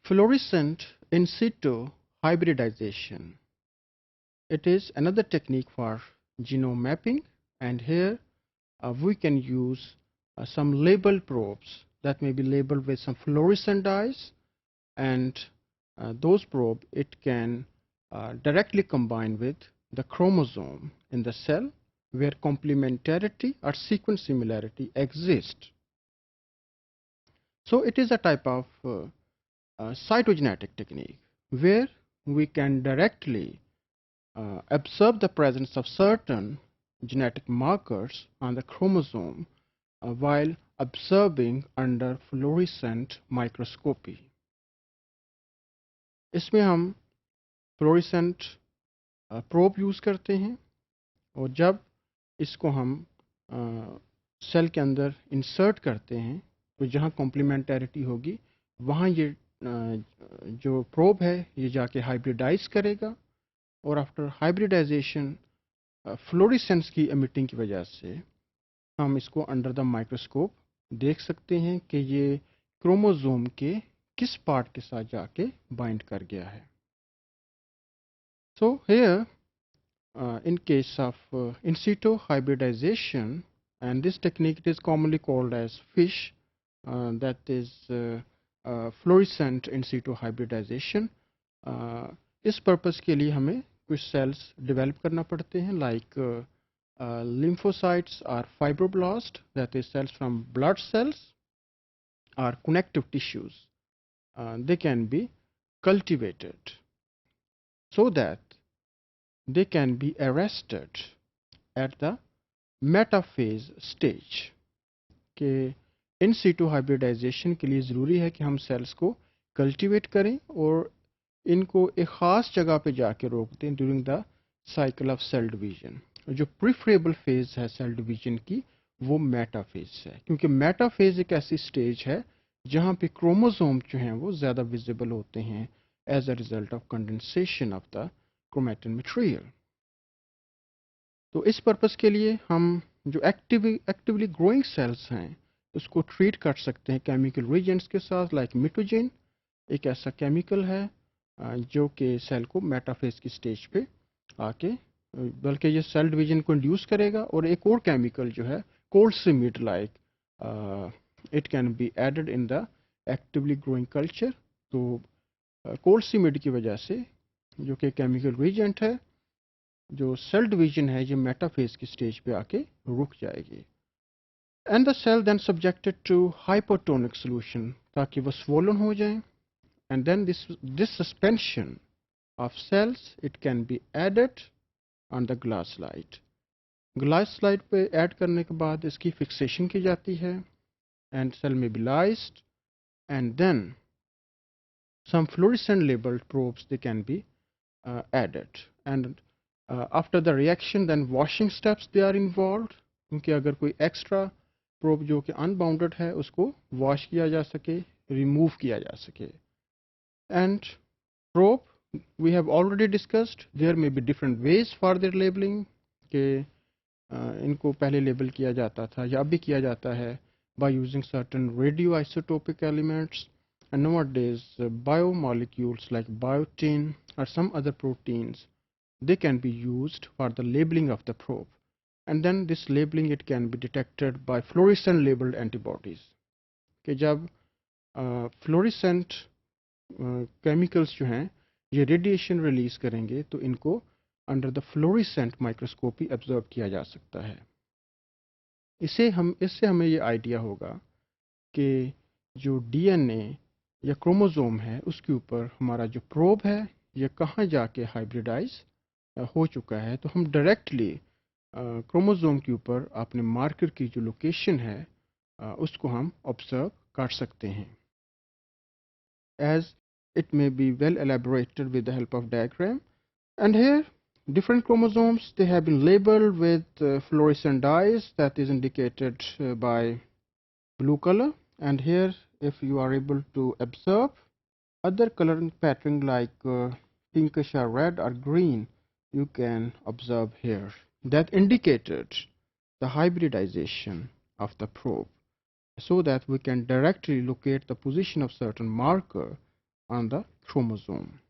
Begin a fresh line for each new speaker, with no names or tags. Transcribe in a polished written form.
Fluorescent in situ hybridization. It is another technique for genome mapping, and here we can use some labeled probes that may be labeled with some fluorescent dyes, and those probes it can directly combine with the chromosome in the cell where complementarity or sequence similarity exists. So it is a type of cytogenetic technique where we can directly observe the presence of certain genetic markers on the chromosome while observing under fluorescent microscopy. इसमें हम fluorescent probe use करते हैं और जब इसको हम cell के अंदर इंसर्ट करते हैं तो जहाँ कॉम्प्लीमेंटैरिटी होगी वहाँ ये जो प्रोब है ये जाके हाइब्रिडाइज करेगा और आफ्टर हाइब्रिडाइजेशन फ्लोरेसेंस की एमिटिंग की वजह से हम इसको अंडर द माइक्रोस्कोप देख सकते हैं कि ये क्रोमोसोम के किस पार्ट के साथ जाके बाइंड कर गया है. So here in case of in situ hybridization, and this technique is commonly called as FISH, that is fluorescent in situ hybridization. इस पर्पस के लिए हमें कुछ सेल्स डेवलप करना पड़ते हैं like lymphocytes or fibroblast, that is cells from blood cells or connective tissues. They can be cultivated so that they can be arrested at the metaphase stage. कि in situ hybridisation के लिए ज़रूरी है कि हम सेल्स को cultivate करें और इनको एक ख़ास जगह पे जाके रोक दें during the cycle of cell division. जो प्रिफरेबल फेज़ है सेल डिवीजन की वो मेटाफेज है, क्योंकि मेटाफेज एक ऐसी स्टेज है जहाँ पे क्रोमोसोम जो हैं वो ज़्यादा विजिबल होते हैं as a result of condensation of the chromatin material. तो इस पर्पस के लिए हम जो एक्टिवली ग्रोइंग सेल्स हैं उसको ट्रीट कर सकते हैं केमिकल रिएजेंट्स के साथ लाइक मिटोजेन. एक ऐसा केमिकल है जो कि सेल को मेटाफेज की स्टेज पे आके बल्कि ये सेल डिवीजन को इंड्यूस करेगा. और एक और केमिकल जो है colcemid like it can be added in the actively growing culture. तो कोल्सिमिड की वजह से जो कि केमिकल रिएजेंट है जो सेल डिवीजन है ये मेटाफेज की स्टेज पे आके रुक जाएगी. And the cell then subjected to hypotonic solution ताकि वो स्वोलन हो जाए. And then this suspension of cells it can be added on the glass slide. Glass slide पे ऐड करने के बाद इसकी फिक्सेशन की जाती है एंड सेल में mobilized and then some fluorescent labeled probes they can be added. And after the reaction then washing steps they are involved, क्योंकि अगर कोई एक्स्ट्रा प्रोब जो कि अनबाउंडेड है उसको वॉश किया जा सके, रिमूव किया जा सके. And probe we have already discussed there may be different ways for their labeling के इनको पहले लेबल किया जाता था या अब भी किया जाता है by using certain radioisotopic elements, and nowadays biomolecules like biotin or some other proteins they can be used for the labeling of the probe, and then this labeling it can be detected by fluorescent labeled antibodies. कि जब fluorescent chemicals जो हैं ये radiation release करेंगे तो इनको under the fluorescent microscopy observe किया जा सकता है. इससे हमें ये आइडिया होगा कि जो डीएनए या क्रोमोसोम है उसके ऊपर हमारा जो प्रोब है ये कहाँ जाके हाइब्रिडाइज हो चुका है. तो हम डायरेक्टली क्रोमोसोम के ऊपर अपने मार्कर की जो लोकेशन है उसको हम ऑब्जर्व कर सकते हैं. As it may be well elaborated with the help of diagram. And here different chromosomes they have been labeled with fluorescent dyes that is indicated by blue color. And here if you are able to observe other coloring pattern like pinkish or red or green you can observe here that indicated the hybridization of the probe so that we can directly locate the position of certain marker on the chromosome.